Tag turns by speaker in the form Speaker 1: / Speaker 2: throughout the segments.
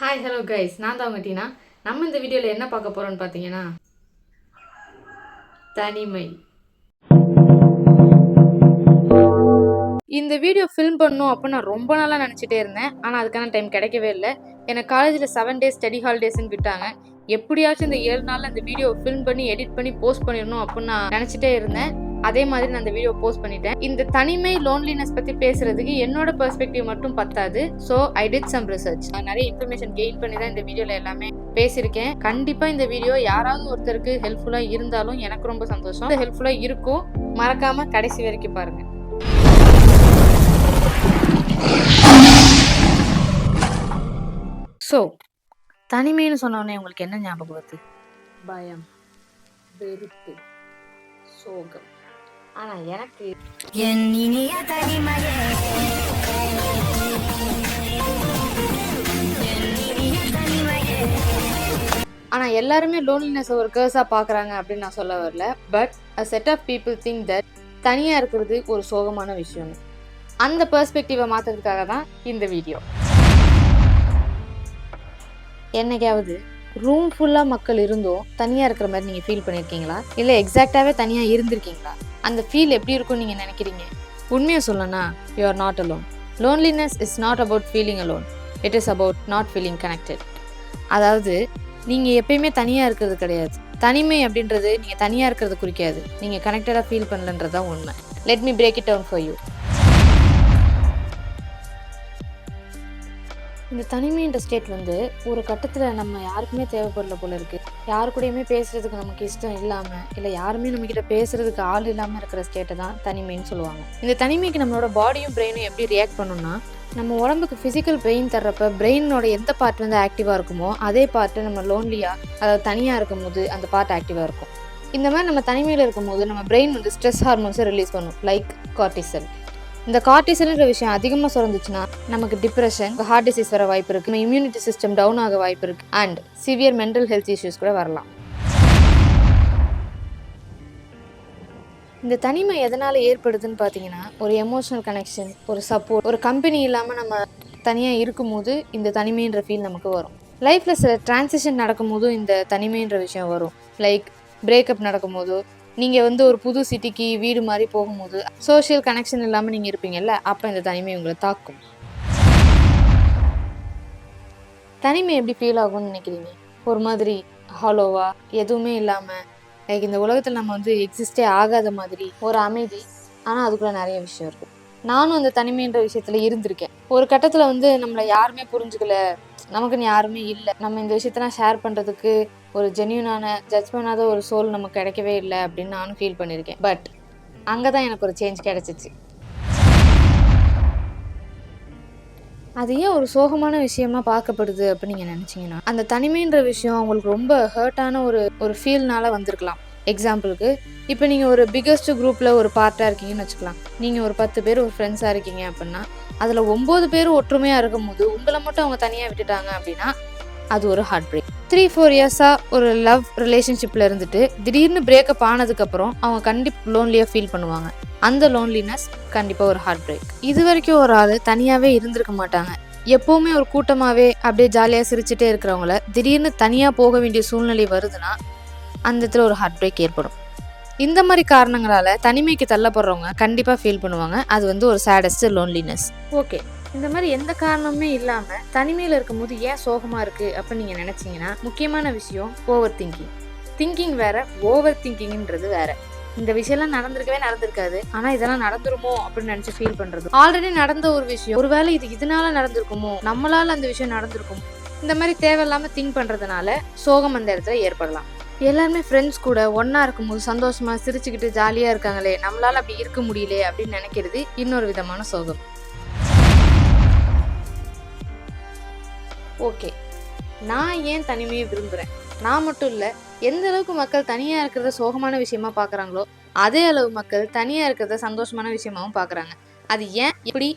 Speaker 1: Hi hello guys, நான் தான் உங்கள் டீனா. நம்ம இந்த வீடியோவில் என்ன பார்க்க போகிறோம்னு பார்த்தீங்கன்னா, தனிமை. இந்த வீடியோ ஃபில்ம் பண்ணணும் அப்போ நான் ரொம்ப நாளாக நினச்சிட்டே இருந்தேன். ஆனால் அதுக்கான டைம் கிடைக்கவே இல்லை. எனக்கு காலேஜில் 7 days ஸ்டடி ஹாலிடேஸ்ன்னு விட்டாங்க. எப்படியாச்சும் இந்த 7 நாளில் அந்த வீடியோ ஃபில்ம் பண்ணி எடிட் பண்ணி போஸ்ட் பண்ணிடணும் அப்படின்னு நான் நினச்சிட்டே இருந்தேன். அதே மாதிரி நான் அந்த வீடியோ போஸ்ட் பண்ணிட்டேன். இந்த தனிமை லோன்லினஸ் பற்றி பேசுறதுக்கு என்னோட பெர்ஸ்பெக்டிவ் மட்டும் பத்தாது. So I did some research. நான் நிறைய இன்ஃபர்மேஷன் கெயின் பண்ணி தான் இந்த வீடியோவில் எல்லாமே பேசியிருக்கேன். கண்டிப்பாக இந்த வீடியோ யாராவது ஒருத்தருக்கு ஹெல்ப்ஃபுல்லாக இருந்தாலும் எனக்கு ரொம்ப சந்தோஷம். ஹெல்ப்ஃபுல்லாக இருக்கும். மறக்காம கடைசி வரைக்கும் பாருங்க. ஸோ தனிமைன்னு சொன்னோடனே உங்களுக்கு என்ன ஞாபகம் வருது? பயம், வெறுப்பு, சோகம். ஆனா எனக்கு ஆனா எல்லாருமே லோன்லினஸ் ஒரு கர்ஸா பாக்குறாங்க அப்படின்னு நான் சொல்ல வரல. But a set of people think that தனியா இருக்கிறது ஒரு சோகமான விஷயம். அந்த பெர்ஸ்பெக்டிவை மாத்துறதுக்காக தான் இந்த வீடியோ. என்னைக்காவது ரூம் ஃபுல்லாக மக்கள் இருந்தும் தனியாக இருக்கிற மாதிரி நீங்கள் ஃபீல் பண்ணியிருக்கீங்களா? இல்லை எக்ஸாக்டாகவே தனியாக இருந்திருக்கீங்களா? அந்த ஃபீல் எப்படி இருக்கும்னு நீங்கள் நினைக்கிறீங்க? உண்மையை சொல்லணும்னா you are not alone. Loneliness is not about feeling alone. It is about not feeling connected. அதாவது நீங்கள் எப்பயுமே தனியாக இருக்கிறது கிடையாது. தனிமை அப்படின்றது நீங்கள் தனியாக இருக்கிறது குறிக்காது. நீங்கள் கனெக்டடாக ஃபீல் பண்ணலன்றது தான் உண்மை. Let me break it down for you. இந்த தனிமைன்ற ஸ்டேட் ஒரு கட்டத்தில் நம்ம யாருக்குமே தேவைப்படல போல இருக்குது. யாரு கூடயுமே பேசுகிறதுக்கு நமக்கு இஷ்டம் இல்லாமல், இல்லை யாருமே நம்மக்கிட்ட பேசுகிறதுக்கு ஆள் இல்லாமல் இருக்கிற ஸ்டேட்டை தான் தனிமைன்னு சொல்லுவாங்க. இந்த தனிமைக்கு நம்மளோட பாடியும் பிரெயினும் எப்படி ரியாக்ட் பண்ணணும்னா, நம்ம உடம்புக்கு ஃபிசிக்கல் பெயின் தர்றப்ப பிரெயினோட எந்த பார்ட் ஆக்டிவாக இருக்குமோ அதே பார்ட்டு நம்ம லோன்லியாக, அதாவது தனியாக இருக்கும் போது அந்த பார்ட் ஆக்டிவாக இருக்கும். இந்த மாதிரி நம்ம தனிமையில் இருக்கும் போது நம்ம பிரெயின் ஸ்ட்ரெஸ் ஹார்மோன்ஸை ரிலீஸ் பண்ணும், லைக் கார்டிசல். இந்த கார்டிசல்ன்ற விஷயம் அதிகமாக சுரந்துச்சுன்னா நமக்கு டிப்ரெஷன், ஹார்ட் டிசீஸ் வர வாய்ப்பு இருக்குது, இம்யூனிட்டி சிஸ்டம் டவுன் ஆக வாய்ப்பு இருக்குது, and severe mental health issues கூட வரலாம். இந்த தனிமை எதனால் ஏற்படுதுன்னு பார்த்தீங்கன்னா, ஒரு எமோஷனல் கனெக்ஷன், ஒரு சப்போர்ட், ஒரு கம்பெனி இல்லாமல் நம்ம தனியாக இருக்கும்போது இந்த தனிமைன்ற ஃபீல் நமக்கு வரும். லைஃப்பில் சில டிரான்சிஷன் நடக்கும்போதும் இந்த தனிமைன்ற விஷயம் வரும். லைக் பிரேக்கப் நடக்கும்போதோ, நீங்கள் ஒரு புது சிட்டிக்கு வீடு மாதிரி போகும்போது சோஷியல் கனெக்ஷன் இல்லாமல் நீங்கள் இருப்பீங்கல்ல, அப்போ இந்த தனிமை உங்களை தாக்கும். தனிமை எப்படி ஃபீல் ஆகும்னு நினைக்கிறீங்க? ஒரு மாதிரி ஹாலோவா, எதுவுமே இல்லாமல், லைக் இந்த உலகத்தில் நம்ம எக்ஸிஸ்டே ஆகாத மாதிரி ஒரு அமைதி. ஆனால் அதுக்குள்ளே நிறைய விஷயம் இருக்குது. நானும் அந்த தனிமைன்ற விஷயத்தில் இருந்திருக்கேன். ஒரு கட்டத்தில் நம்மளை யாருமே புரிஞ்சுக்கல, நமக்குன்னு யாருமே இல்லை, நம்ம இந்த விஷயத்தெல்லாம் ஷேர் பண்ணுறதுக்கு ஒரு ஜென்யூனான ஜட்ஜ் பண்ணாத ஒரு சோல் நமக்கு கிடைக்கவே இல்லை அப்படின்னு நானும் ஃபீல் பண்ணியிருக்கேன். பட் அங்கே தான் எனக்கு ஒரு சேஞ்ச் கிடைச்சிச்சு. அது ஏன் ஒரு சோகமான விஷயமா பார்க்கப்படுது அப்படின்னு நீங்கள் நினச்சிங்கன்னா, அந்த தனிமைன்ற விஷயம் அவங்களுக்கு ரொம்ப ஹர்ட்டான ஒரு ஃபீல்னால வந்திருக்கலாம். எக்ஸாம்பிளுக்கு, இப்போ நீங்கள் ஒரு பிக்கஸ்ட் குரூப்பில் ஒரு பார்ட்டாக இருக்கீங்கன்னு வச்சுக்கலாம். நீங்கள் ஒரு 10 பேர் ஒரு ஃப்ரெண்ட்ஸாக இருக்கீங்க அப்படின்னா, அதில் 9 பேரும் ஒற்றுமையாக இருக்கும் போது உங்களை மட்டும் அவங்க தனியாக விட்டுட்டாங்க அப்படின்னா அது ஒரு ஹார்ட் பிரேக். 3-4 இயர்ஸாக ஒரு லவ் ரிலேஷன்ஷிப்பில் இருந்துட்டு திடீர்னு பிரேக்கப் ஆனதுக்கப்புறம் அவங்க கண்டிப்பாக லோன்லியாக ஃபீல் பண்ணுவாங்க. அந்த லோன்லினஸ் கண்டிப்பாக ஒரு ஹார்ட் பிரேக். இது வரைக்கும் ஒரு ஆள் தனியாகவே இருந்திருக்க மாட்டாங்க. எப்போவுமே ஒரு கூட்டமாகவே அப்படியே ஜாலியாக சிரிச்சுட்டே இருக்கிறவங்கள திடீர்னு தனியாக போக வேண்டிய சூழ்நிலை வருதுன்னா அந்த இடத்துல ஒரு ஹார்ட் பிரேக் ஏற்படும். இந்த மாதிரி காரணங்களால தனிமைக்கு தள்ளப்படுறவங்க கண்டிப்பாக ஃபீல் பண்ணுவாங்க. அது ஒரு சேடஸ்ட் லோன்லினஸ். ஓகே, இந்த மாதிரி எந்த காரணமுமே இல்லாமல் தனிமையில் இருக்கும்போது ஏன் சோகமாக இருக்குது அப்படின்னு நீங்கள் நினச்சிங்கன்னா, முக்கியமான விஷயம் ஓவர் திங்கிங். திங்கிங் வேற, ஓவர் திங்கிங்ன்றது வேற. இந்த விஷயம்லாம் நடந்திருக்காது, ஆனால் இதெல்லாம் நடந்துருமோ அப்படின்னு நினச்சி ஃபீல் பண்ணுறது. ஆல்ரெடி நடந்த ஒரு விஷயம், ஒருவேளை இதனால நடந்திருக்குமோ, நம்மளால அந்த விஷயம் நடந்திருக்குமோ, இந்த மாதிரி தேவையில்லாமல் திங்க் பண்ணுறதுனால சோகம் அந்த இடத்துல ஏற்படலாம். எல்லாருமே ஃப்ரெண்ட்ஸ் கூட ஒன்றா இருக்கும்போது சந்தோஷமாக சிரிச்சுக்கிட்டு ஜாலியாக இருக்காங்களே, நம்மளால் அப்படி இருக்க முடியலையே அப்படின்னு நினைக்கிறது இன்னொரு விதமான சோகம். ஓகே, நான் ஏன் தனிமையை விரும்புகிறேன்? நான் மட்டும் இல்லை, எந்த அளவுக்கு மக்கள் தனியாக இருக்கிறத சோகமான விஷயமா பார்க்குறாங்களோ அதே அளவு மக்கள் தனியாக இருக்கிறத சந்தோஷமான விஷயமாவும் பார்க்குறாங்க. அது ஏன், எப்படி,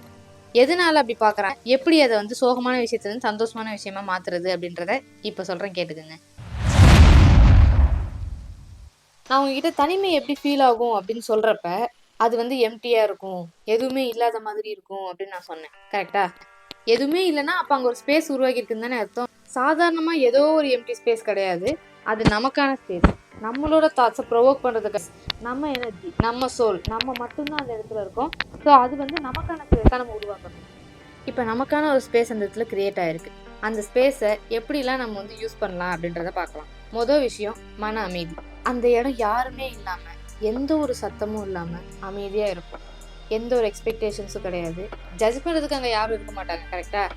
Speaker 1: எதனால அப்படி பார்க்குறாங்க, எப்படி அதை சோகமான விஷயத்துலேருந்து சந்தோஷமான விஷயமா மாற்றுறது அப்படின்றத இப்போ சொல்கிறேன், கேட்டுக்குங்க. நான் உங்ககிட்ட தனிமை எப்படி ஃபீல் ஆகும் அப்படின்னு சொல்கிறப்ப அது எம்டியாக இருக்கும், எதுவுமே இல்லாத மாதிரி இருக்கும் அப்படின்னு நான் சொன்னேன். கரெக்டா? எதுவுமே இல்லைன்னா அப்போ அங்கே ஒரு ஸ்பேஸ் உருவாக்கி இருக்குன்னு தானே அர்த்தம். சாதாரணமாக ஏதோ ஒரு எம்டி ஸ்பேஸ் கிடையாது. அது நமக்கான ஸ்பேஸ். நம்மளோட தாட்ஸை ப்ரொவோக் பண்ணுறதுக்கு நம்ம எனர்ஜி, நம்ம சோல், நம்ம மட்டும்தான் அந்த இடத்துல இருக்கோம். ஸோ அது வந்து நமக்கான ஸ்பேஸாக நம்ம உருவாக்கணும். இப்போ நமக்கான ஒரு ஸ்பேஸ் அந்த இடத்துல கிரியேட் ஆகிருக்கு. அந்த ஸ்பேஸை எப்படிலாம் நம்ம வந்து யூஸ் பண்ணலாம் அப்படின்றத பார்க்கலாம். மொதல் விஷயம் மன அமைதி. அந்த இடம் யாருமே இல்லாமல், எந்த ஒரு சத்தமும் இல்லாமல் அமைதியாக இருக்கும். எந்த ஒரு எக்ஸ்பெக்டேஷன்ஸும் கிடையாது. ஜட்ஜ் பண்ணுறதுக்கு அங்கே யாரும் இருக்க மாட்டாங்க. கரெக்டாக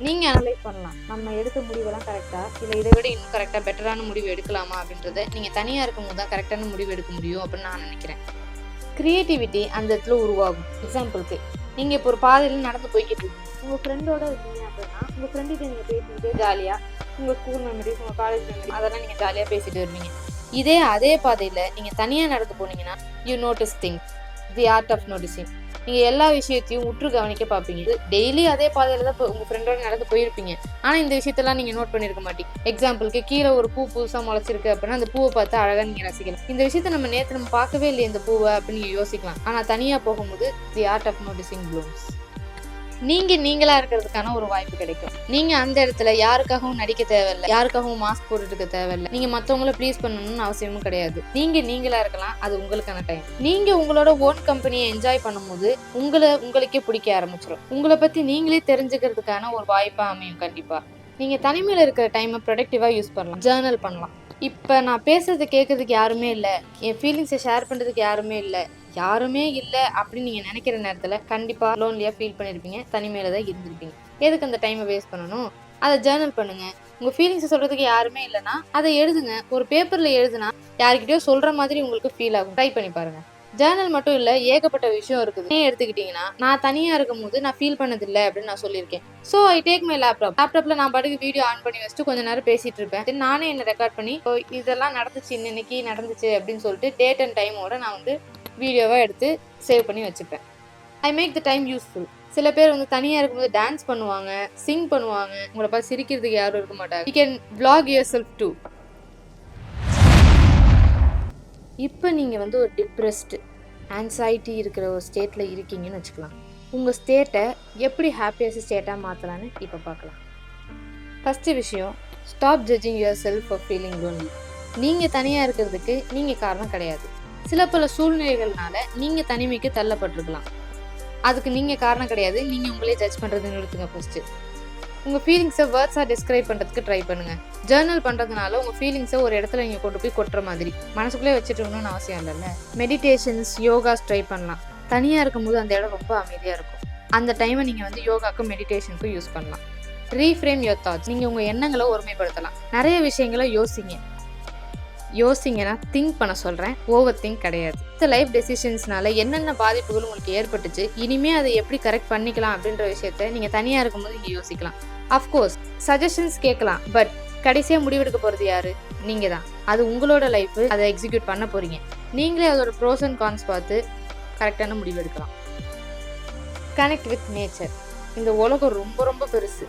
Speaker 1: நீங்கள் அனலைஸ் பண்ணலாம். நம்ம எடுத்த முடிவெல்லாம் கரெக்டாக இல்லை, இதை விட இன்னும் கரெக்டாக பெட்டரான முடிவு எடுக்கலாமா அப்படின்றத நீங்கள் தனியாக இருக்கும்போது தான் கரெக்டான முடிவு எடுக்க முடியும் அப்படின்னு நான் நினைக்கிறேன். க்ரியேட்டிவிட்டி அந்த இடத்துல உருவாகும். எக்ஸாம்பிளுக்கு, நீங்கள் இப்போ ஒரு பாதையில் நடந்து போய்கிட்டு இருக்கீங்க. உங்கள் ஃப்ரெண்டோட இருக்கீங்க அப்படின்னா உங்கள் ஃப்ரெண்டுகிட்ட நீங்கள் பேசிக்கிட்டே ஜாலியாக உங்கள் ஸ்கூல் மெமரிஸ், உங்கள் காலேஜ் மெமரிஸ் அதெல்லாம் நீங்கள் ஜாலியாக பேசிட்டு வருவீங்க. அதே பாதையில் நீங்கள் தனியாக நடந்து போனீங்கன்னா you notice things, the art of noticing. நீங்கள் எல்லா விஷயத்தையும் உற்று கவனிக்க பார்ப்பீங்க. டெய்லி அதே பாதையில் தான் உங்கள் ஃப்ரெண்டோட நடந்து போயிருப்பீங்க. ஆனால் இந்த விஷயத்தெல்லாம் நீங்கள் நோட் பண்ணியிருக்க மாட்டீங்க. எக்ஸாம்பிளுக்கு, கீழே ஒரு பூ புதுசாக முளைச்சிருக்கு அப்படின்னா அந்த பூவை பார்த்து அழகாக நீங்கள் ரசிக்கலாம். இந்த விஷயத்த நம்ம பார்க்கவே இல்லை இந்த பூவை அப்படின்னு நீங்கள் யோசிக்கலாம். ஆனால் தனியாக போகும்போது the art of noticing blooms. நீங்களா இருக்கிறதுக்கான ஒரு வாய்ப்பு கிடைக்கும். நீங்க அந்த இடத்துல யாருக்காகவும் நடிக்க தேவையில்லை, யாருக்காகவும் மாஸ்க் போட்டுட்டு இருக்க தேவையில்லை, நீங்க மத்தவங்கள ப்ளீஸ் பண்ணணும்னு அவசியமும் கிடையாது. நீங்களா இருக்கலாம். அது உங்களுக்கான டைம். நீங்க உங்களோட ஓன் கம்பெனியை என்ஜாய் பண்ணும்போது உங்களுக்கே பிடிக்க ஆரம்பிச்சிடும். உங்களை பத்தி நீங்களே தெரிஞ்சுக்கிறதுக்கான ஒரு வாய்ப்பா அமையும். கண்டிப்பா நீங்க தனிமையில இருக்கிற டைமை ப்ரொடக்டிவா யூஸ் பண்ணலாம். ஜேர்னல் பண்ணலாம். இப்போ நான் பேசுறது கேட்கறதுக்கு யாருமே இல்லை, என் ஃபீலிங்ஸை ஷேர் பண்ணுறதுக்கு யாருமே இல்லை அப்படின்னு நீங்கள் நினைக்கிற நேரத்தில் கண்டிப்பாக லோன்லியாக ஃபீல் பண்ணியிருப்பீங்க. தனிமையில் தான் இருந்திருப்பீங்க. எதுக்கு அந்த டைமை வேஸ்ட் பண்ணணும்? அதை ஜேர்னல் பண்ணுங்கள். உங்கள் ஃபீலிங்ஸை சொல்கிறதுக்கு யாருமே இல்லைன்னா அதை எழுதுங்க. ஒரு பேப்பரில் எழுதுனா யாருக்கிட்டயோ சொல்கிற மாதிரி உங்களுக்கு ஃபீல் ஆகும். ட்ரை பண்ணி பாருங்கள். ஜேர்னல் மட்டும் இல்லை, ஏகப்பட்ட விஷயம் இருக்குது. எடுத்துக்கிட்டிங்கன்னா, நான் தனியாக இருக்கும் போது நான் ஃபீல் பண்ணதில்லை அப்படின்னு நான் சொல்லியிருக்கேன். ஸோ ஐ டேக் மை லேப்டாப்பில் நான் பாட்டுக்கு வீடியோ ஆன் பண்ணி வச்சுட்டு கொஞ்சம் நேரம் பேசிகிட்டு இருப்பேன். நானே என்னை ரெக்கார்ட் பண்ணி இதெல்லாம் நடந்துச்சு, இன்னைக்கு நடந்துச்சு அப்படின்னு சொல்லிட்டு டேட் அண்ட் டைமோட நான் வந்து வீடியோவாக எடுத்து சேவ் பண்ணி வச்சுப்பேன். I make the time useful. சில பேர் வந்து தனியாக இருக்கும்போது டான்ஸ் பண்ணுவாங்க, சிங் பண்ணுவாங்க. உங்களை பார்த்து சிரிக்கிறதுக்கு யாரும் இருக்க மாட்டாங்க. You can vlog yourself too. இப்போ நீங்கள் வந்து ஒரு டிப்ரெஸ்டு, ஆன்சைட்டி இருக்கிற ஒரு ஸ்டேட்டில் இருக்கீங்கன்னு வச்சுக்கலாம். உங்கள் ஸ்டேட்டை எப்படி ஹாப்பியஸ்ட் ஸ்டேட்டாக மாற்றலான்னு இப்போ பார்க்கலாம். ஃபஸ்ட்டு விஷயம், stop judging your self for feeling lonely. நீங்கள் தனியாக இருக்கிறதுக்கு நீங்கள் காரணம் கிடையாது. சில பல சூழ்நிலைகள்னால நீங்கள் தனிமைக்கு தள்ளப்பட்டிருக்கலாம். அதுக்கு நீங்கள் காரணம் கிடையாது. நீங்கள் உங்களே ஜட்ஜ் பண்ணுறதுன்னு நிறுத்துங்க. ஃபஸ்ட்டு உங்கள் ஃபீலிங்ஸை வேர்ட்ஸாக டிஸ்கிரைப் பண்ணுறதுக்கு ட்ரை பண்ணுங்கள். ஜேர்னல் பண்ணுறதுனால உங்கள் ஃபீலிங்ஸை ஒரு இடத்துல நீங்கள் கொண்டு போய் கொட்டுற மாதிரி மனசுக்குள்ளே வச்சுட்டு இருக்கணும்னு அவசியம் இல்லைல்ல. மெடிடேஷன்ஸ், யோகாஸ் ட்ரை பண்ணலாம். தனியாக இருக்கும்போது அந்த இடம் ரொம்ப அமைதியாக இருக்கும். அந்த டைமை நீங்கள் வந்து யோகாக்கும் மெடிடேஷனுக்கும் யூஸ் பண்ணலாம். Reframe your thoughts. நீங்கள் உங்கள் எண்ணங்களை ஒருமைப்படுத்தலாம். நிறைய விஷயங்களை யோசிங்கன்னா திங்க் பண்ண சொல்கிறேன், ஓவர் திங்க் கிடையாது. இந்த லைஃப் டெசிஷன்ஸ்னால என்னென்ன பாதிப்புகள் உங்களுக்கு ஏற்பட்டுச்சு, இனிமேல் அதை எப்படி கரெக்ட் பண்ணிக்கலாம் அப்படின்ற விஷயத்த நீங்கள் தனியாக இருக்கும்போது நீங்கள் யோசிக்கலாம். அஃப்கோர்ஸ் சஜஷன்ஸ் கேட்கலாம், பட் கடைசியாக முடிவெடுக்க போகிறது யாரு? நீங்கள் தான். அது உங்களோட லைஃபு, அதை எக்ஸிக்யூட் பண்ண போகிறீங்க. நீங்களே அதோட ப்ரோஸ் அண்ட் கான்ஸ் பார்த்து கரெக்டான முடிவு எடுக்கலாம். Connect with nature. இந்த உலகம் ரொம்ப ரொம்ப பெருசு.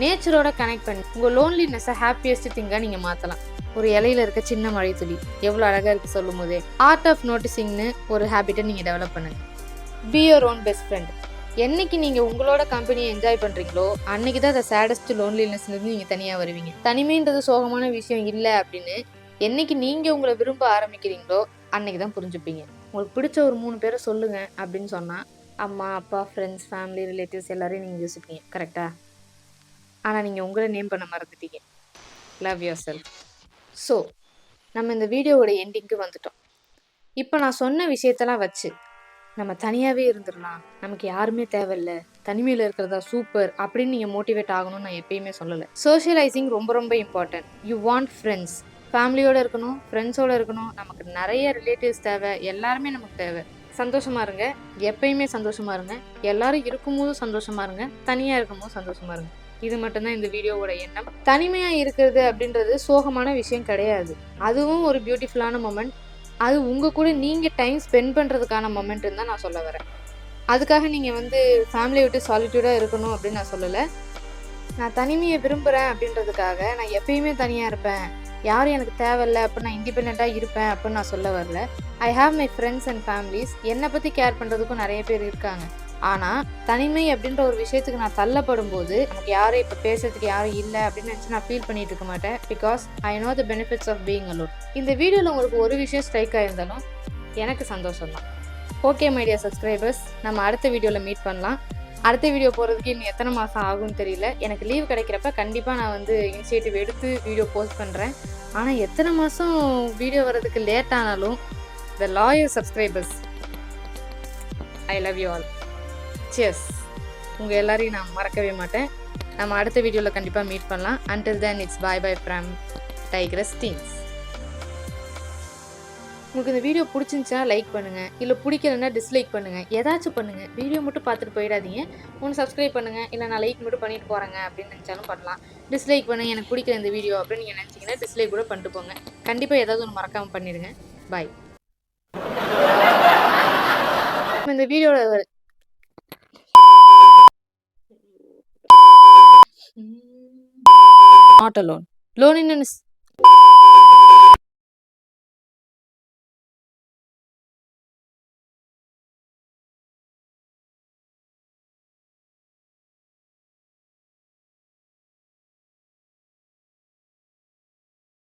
Speaker 1: நேச்சரோட கனெக்ட் பண்ணி உங்கள் லோன்லினஸை ஹாப்பியஸ்ட் திங்காக நீங்கள் மாற்றலாம். ஒரு இலையில இருக்க சின்ன மழை துளி எவ்வளோ அழகாக இருக்குது சொல்லும் போதே. ஆர்ட் ஆஃப் நோட்டிசிங்னு ஒரு ஹேபிட்டை நீங்கள் டெவலப் பண்ணுங்க. Be your own best friend. என்னைக்கு நீங்கள் உங்களோட கம்பெனியை என்ஜாய் பண்ணுறீங்களோ அன்னைக்கு தான் அந்த சேடஸ்ட் லோன்லினஸ்லேருந்து நீங்கள் தனியாக வருவீங்க. தனிமைன்றது சோகமான விஷயம் இல்லை அப்படின்னு என்னைக்கு நீங்கள் உங்களை விரும்ப ஆரம்பிக்கிறீங்களோ அன்னைக்கு தான் புரிஞ்சுப்பீங்க. உங்களுக்கு பிடிச்ச ஒரு 3 பேரை சொல்லுங்கள் அப்படின்னு சொன்னால் அம்மா, அப்பா, ஃப்ரெண்ட்ஸ், ஃபேமிலி, ரிலேட்டிவ்ஸ் எல்லாரையும் நீங்கள் யோசிப்பீங்க. கரெக்டாக? ஆனால் நீங்கள் உங்களை நேம் பண்ண மறந்துட்டீங்க. Love your self. ஸோ நம்ம இந்த வீடியோவோட எண்டிங்க்கு வந்துட்டோம். இப்போ நான் சொன்ன விஷயத்தெல்லாம் வச்சு நம்ம தனியாகவே இருந்துடலாம், நமக்கு யாருமே தேவையில்லை, தனிமையில் இருக்கிறதா சூப்பர் அப்படின்னு நீங்கள் மோட்டிவேட் ஆகணும்னு நான் எப்பயுமே சொல்லலை. சோஷியலைசிங் ரொம்ப ரொம்ப இம்பார்ட்டன்ட். You want friends. ஃபேமிலியோடு இருக்கணும், ஃப்ரெண்ட்ஸோடு இருக்கணும். நமக்கு நிறைய ரிலேட்டிவ்ஸ் தேவை, எல்லாருமே நமக்கு தேவை. சந்தோஷமாக இருங்க, எப்பயுமே சந்தோஷமாக இருங்க. எல்லாரும் இருக்கும்போதும் சந்தோஷமாக இருங்க, தனியாக இருக்கும்போது சந்தோஷமாக இருங்க. இது மட்டும்தான் இந்த வீடியோவோட எண்ணம். தனிமையாக இருக்கிறது அப்படின்றது சோகமான விஷயம் கிடையாது. அதுவும் ஒரு பியூட்டிஃபுல்லான மொமெண்ட். அது உங்கள் கூட நீங்கள் டைம் ஸ்பெண்ட் பண்ணுறதுக்கான மொமெண்ட்டுன்னு தான் நான் சொல்ல வரேன். அதுக்காக நீங்கள் வந்து ஃபேமிலியை விட்டு சாலிட்யூடாக இருக்கணும் அப்படின்னு நான் சொல்லலை. நான் தனிமையை விரும்புகிறேன் அப்படின்றதுக்காக நான் எப்பயுமே தனியாக இருப்பேன், யாரும் எனக்கு தேவையில்லை அப்படின்னு நான் இண்டிபெண்ட்டாக இருப்பேன் அப்படின்னு நான் சொல்ல வரல. I have my friends and families. என்னை பற்றி கேர் பண்ணுறதுக்கும் நிறைய பேர் இருக்காங்க. ஆனால் தனிமை அப்படின்ற ஒரு விஷயத்துக்கு நான் தள்ளப்படும் போது நமக்கு யாரும் இப்போ பேசுறதுக்கு யாரும் இல்லை அப்படின்னு நினச்சி நான் ஃபீல் பண்ணிட்டு இருக்க மாட்டேன். Because I know the benefits of being alone. இந்த வீடியோவில் உங்களுக்கு ஒரு விஷயம் ஸ்ட்ரைக் ஆயிருந்தாலும் எனக்கு சந்தோஷம் தான். ஓகே மை டியர் சப்ஸ்கிரைபர்ஸ், நம்ம அடுத்த வீடியோவில் மீட் பண்ணலாம். அடுத்த வீடியோ போகிறதுக்கு இன்னும் எத்தனை மாதம் ஆகும்னு தெரியல. எனக்கு லீவ் கிடைக்கிறப்ப கண்டிப்பாக நான் வந்து இனிஷியேட்டிவ் எடுத்து வீடியோ போஸ்ட் பண்ணுறேன். ஆனால் எத்தனை மாதம் வீடியோ வர்றதுக்கு லேட் ஆனாலும் the loyal subscribers, I love you all. Cheers. உங்கள் எல்லாரையும் நான் மறக்கவே மாட்டேன். நம்ம அடுத்த வீடியோவில் கண்டிப்பாக மீட் பண்ணலாம். Until then it's bye bye from tigress teens. உங்களுக்கு இந்த வீடியோ பிடிச்சிருந்துச்சா லைக் பண்ணுங்கள், இல்லை பிடிக்கலன்னா டிஸ்லைக் பண்ணுங்கள், ஏதாச்சும் பண்ணுங்கள். வீடியோ மட்டும் பார்த்துட்டு போயிடாதீங்க. ஒன்று சப்ஸ்கிரைப் பண்ணுங்கள், இல்லை நான் லைக் மட்டும் பண்ணிட்டு போகிறேங்க அப்படின்னு நினச்சாலும் பண்ணலாம். டிஸ்லைக் பண்ணுங்கள், எனக்கு பிடிக்கல இந்த வீடியோ அப்படின்னு நீங்கள் நினச்சிங்கன்னா டிஸ்லைக் கூட பண்ணிட்டு போங்க. கண்டிப்பாக ஏதாவது ஒன்று மறக்காமல் பண்ணிடுங்க. பாய். இந்த வீடியோட not alone. Loneliness